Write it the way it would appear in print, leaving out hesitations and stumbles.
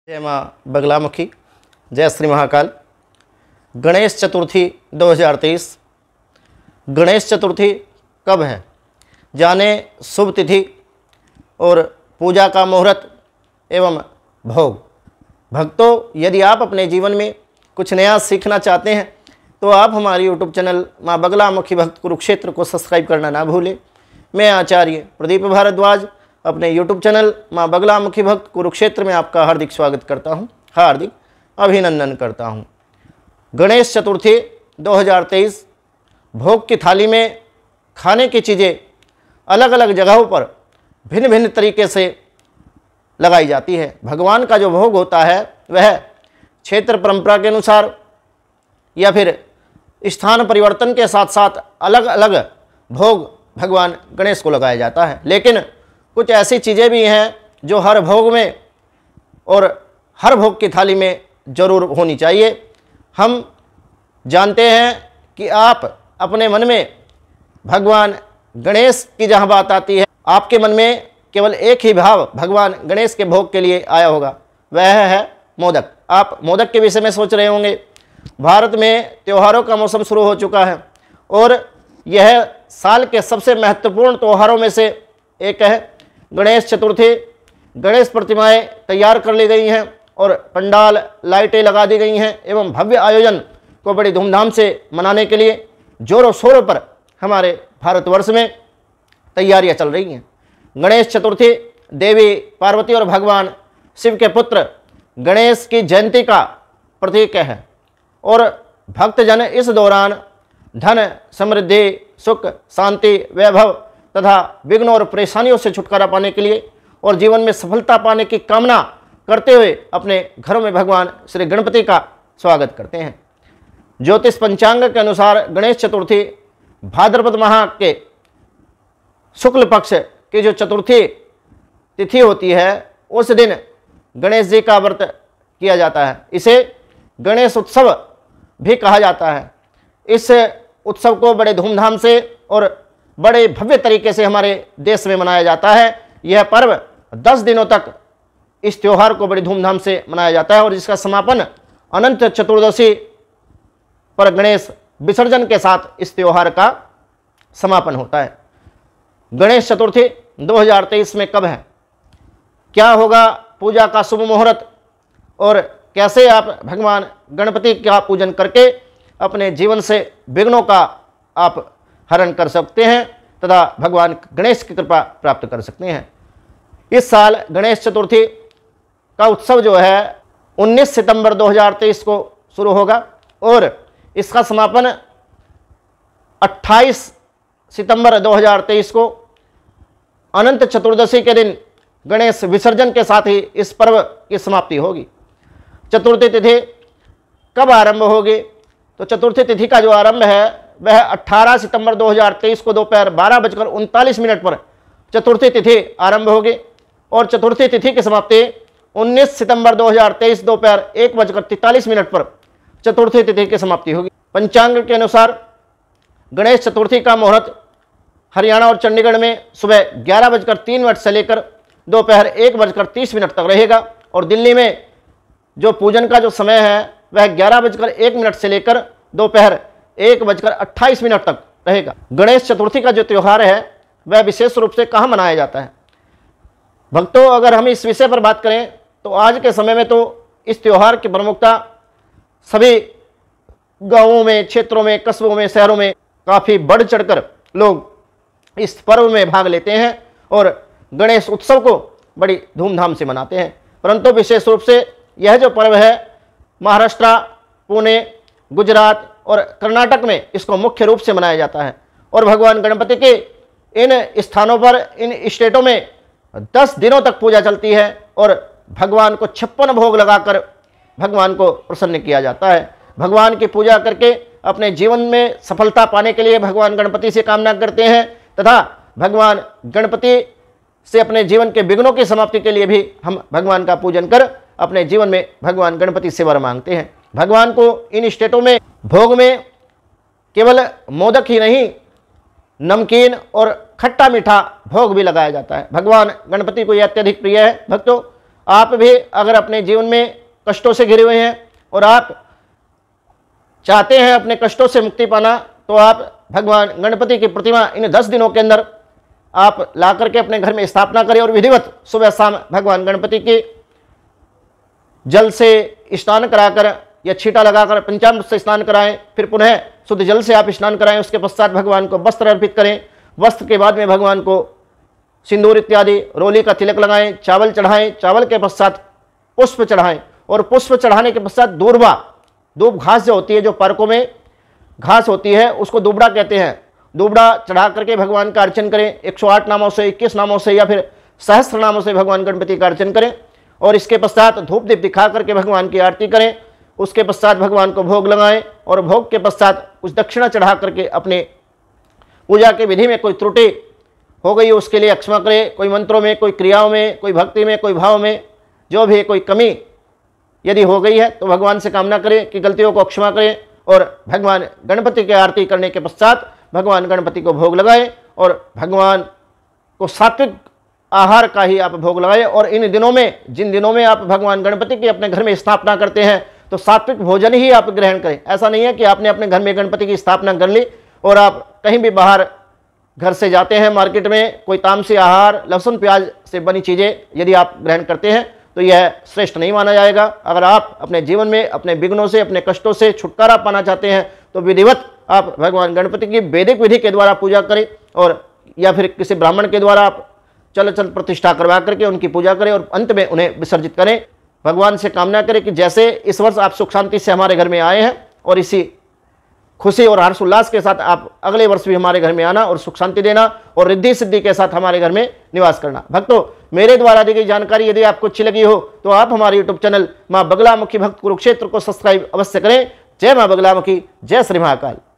जय माँ बगलामुखी, जय श्री महाकाल। गणेश चतुर्थी 2023। गणेश चतुर्थी कब है, जाने शुभ तिथि और पूजा का मुहूर्त एवं भोग। भक्तों, यदि आप अपने जीवन में कुछ नया सीखना चाहते हैं तो आप हमारे YouTube चैनल माँ बगलामुखी भक्त कुरुक्षेत्र को सब्सक्राइब करना ना भूलें। मैं आचार्य प्रदीप भारद्वाज अपने YouTube चैनल माँ बगलामुखी भक्त कुरुक्षेत्र में आपका हार्दिक स्वागत करता हूँ, हार्दिक अभिनंदन करता हूँ। गणेश चतुर्थी 2023। भोग की थाली में खाने की चीज़ें अलग अलग जगहों पर भिन्न भिन्न तरीके से लगाई जाती है। भगवान का जो भोग होता है वह क्षेत्र परंपरा के अनुसार या फिर स्थान परिवर्तन के साथ साथ अलग अलग भोग भगवान गणेश को लगाया जाता है। लेकिन कुछ ऐसी चीज़ें भी हैं जो हर भोग में और हर भोग की थाली में जरूर होनी चाहिए। हम जानते हैं कि आप अपने मन में भगवान गणेश की जहाँ बात आती है, आपके मन में केवल एक ही भाव भगवान गणेश के भोग के लिए आया होगा, वह है मोदक। आप मोदक के विषय में सोच रहे होंगे। भारत में त्योहारों का मौसम शुरू हो चुका है और यह साल के सबसे महत्वपूर्ण त्योहारों में से एक है गणेश चतुर्थी। गणेश प्रतिमाएं तैयार कर ली गई हैं और पंडाल लाइटें लगा दी गई हैं एवं भव्य आयोजन को बड़ी धूमधाम से मनाने के लिए जोरों शोरों पर हमारे भारतवर्ष में तैयारियां चल रही हैं। गणेश चतुर्थी देवी पार्वती और भगवान शिव के पुत्र गणेश की जयंती का प्रतीक है और भक्तजन इस दौरान धन, समृद्धि, सुख, शांति, वैभव तथा विघ्नों और परेशानियों से छुटकारा पाने के लिए और जीवन में सफलता पाने की कामना करते हुए अपने घरों में भगवान श्री गणपति का स्वागत करते हैं। ज्योतिष पंचांग के अनुसार गणेश चतुर्थी भाद्रपद माह के शुक्ल पक्ष की जो चतुर्थी तिथि होती है उस दिन गणेश जी का व्रत किया जाता है। इसे गणेश उत्सव भी कहा जाता है। इस उत्सव को बड़े धूमधाम से और बड़े भव्य तरीके से हमारे देश में मनाया जाता है। यह पर्व 10 दिनों तक इस त्यौहार को बड़ी धूमधाम से मनाया जाता है और जिसका समापन अनंत चतुर्दशी पर गणेश विसर्जन के साथ इस त्यौहार का समापन होता है। गणेश चतुर्थी 2023 में कब है, क्या होगा पूजा का शुभ मुहूर्त और कैसे आप भगवान गणपति का पूजन करके अपने जीवन से विघ्नों का आप हरण कर सकते हैं तथा भगवान गणेश की कृपा प्राप्त कर सकते हैं। इस साल गणेश चतुर्थी का उत्सव जो है 19 सितंबर 2023 को शुरू होगा और इसका समापन 28 सितंबर 2023 को अनंत चतुर्दशी के दिन गणेश विसर्जन के साथ ही इस पर्व की समाप्ति होगी। चतुर्थी तिथि कब आरंभ होगी, तो चतुर्थी तिथि का जो आरंभ है वह 18 सितंबर 2023 को दोपहर 12:39 पर चतुर्थी तिथि आरंभ होगी और चतुर्थी तिथि की समाप्ति 19 सितंबर 2023 दोपहर 1:43 पर चतुर्थी तिथि की समाप्ति होगी। पंचांग के अनुसार गणेश चतुर्थी का मुहूर्त हरियाणा और चंडीगढ़ में सुबह 11:03 से लेकर दोपहर 1:30 तक रहेगा और दिल्ली में जो पूजन का जो समय है वह 11:01 से लेकर दोपहर 1:28 तक रहेगा। गणेश चतुर्थी का जो त्यौहार है वह विशेष रूप से कहाँ मनाया जाता है। भक्तों, अगर हम इस विषय पर बात करें तो आज के समय में तो इस त्यौहार की प्रमुखता सभी गांवों में, क्षेत्रों में, कस्बों में, शहरों में काफ़ी बढ़ चढ़कर लोग इस पर्व में भाग लेते हैं और गणेश उत्सव को बड़ी धूमधाम से मनाते हैं। परंतु विशेष रूप से यह जो पर्व है महाराष्ट्र, पुणे, गुजरात और कर्नाटक में इसको मुख्य रूप से मनाया जाता है और भगवान गणपति के इन स्थानों पर, इन स्टेटों में 10 दिनों तक पूजा चलती है और भगवान को 56 भोग लगाकर भगवान को प्रसन्न किया जाता है। भगवान की पूजा करके अपने जीवन में सफलता पाने के लिए भगवान गणपति से कामना करते हैं तथा भगवान गणपति से अपने जीवन के विघ्नों की समाप्ति के लिए भी हम भगवान का पूजन कर अपने जीवन में भगवान गणपति से वर मांगते हैं। भगवान को इन स्टेटों में भोग में केवल मोदक ही नहीं, नमकीन और खट्टा मीठा भोग भी लगाया जाता है। भगवान गणपति को यह अत्यधिक प्रिय है। भक्तों, आप भी अगर अपने जीवन में कष्टों से घिरे हुए हैं और आप चाहते हैं अपने कष्टों से मुक्ति पाना, तो आप भगवान गणपति की प्रतिमा इन 10 दिनों के अंदर आप ला करके अपने घर में स्थापना करें और विधिवत सुबह शाम भगवान गणपति के जल से स्नान कराकर या छींटा लगाकर पंचामृत से स्नान कराएं, फिर पुनः शुद्ध जल से आप स्नान कराएं। उसके पश्चात भगवान को वस्त्र अर्पित करें। वस्त्र के बाद में भगवान को सिंदूर इत्यादि रोली का तिलक लगाएं, चावल चढ़ाएं, चावल के पश्चात पुष्प चढ़ाएं और पुष्प चढ़ाने के पश्चात दूर्वा, दूब घास जो होती है, जो पार्कों में घास होती है उसको दुबड़ा कहते हैं, दुबड़ा चढ़ा करके भगवान का अर्चन करें। 108 नामों से, 21 नामों से या फिर सहस्त्र नामों से भगवान गणपति का अर्चन करें और इसके पश्चात धूप दीप दिखा करके भगवान की आरती करें। उसके पश्चात भगवान को भोग लगाएं और भोग के पश्चात कुछ दक्षिणा चढ़ा करके अपने पूजा के विधि में कोई त्रुटि हो गई उसके लिए क्षमा करें। कोई मंत्रों में, कोई क्रियाओं में, कोई भक्ति में, कोई भाव में जो भी कोई कमी यदि हो गई है तो भगवान से कामना करें कि गलतियों को क्षमा करें और भगवान गणपति की आरती करने के पश्चात भगवान गणपति को भोग लगाएं और भगवान को सात्विक आहार का ही आप भोग लगाएं। और इन दिनों में, जिन दिनों में आप भगवान गणपति की अपने घर में स्थापना करते हैं तो सात्विक भोजन ही आप ग्रहण करें। ऐसा नहीं है कि आपने अपने घर में गणपति की स्थापना कर ली और आप कहीं भी बाहर घर से जाते हैं मार्केट में, कोई तामसी आहार, लहसुन प्याज से बनी चीज़ें यदि आप ग्रहण करते हैं तो यह श्रेष्ठ नहीं माना जाएगा। अगर आप अपने जीवन में अपने विघ्नों से, अपने कष्टों से छुटकारा पाना चाहते हैं तो विधिवत आप भगवान गणपति की वैदिक विधि के द्वारा पूजा करें और या फिर किसी ब्राह्मण के द्वारा आप चल प्रतिष्ठा करवा करके उनकी पूजा करें और अंत में उन्हें विसर्जित करें। भगवान से कामना करें कि जैसे इस वर्ष आप सुख शांति से हमारे घर में आए हैं और इसी खुशी और हर्षोल्लास के साथ आप अगले वर्ष भी हमारे घर में आना और सुख शांति देना और रिद्धि सिद्धि के साथ हमारे घर में निवास करना। भक्तों, मेरे द्वारा दी गई जानकारी यदि आपको अच्छी लगी हो तो आप हमारे यूट्यूब चैनल माँ बगलामुखी भक्त कुरुक्षेत्र को सब्सक्राइब अवश्य करें। जय माँ बगलामुखी, जय श्री महाकाल।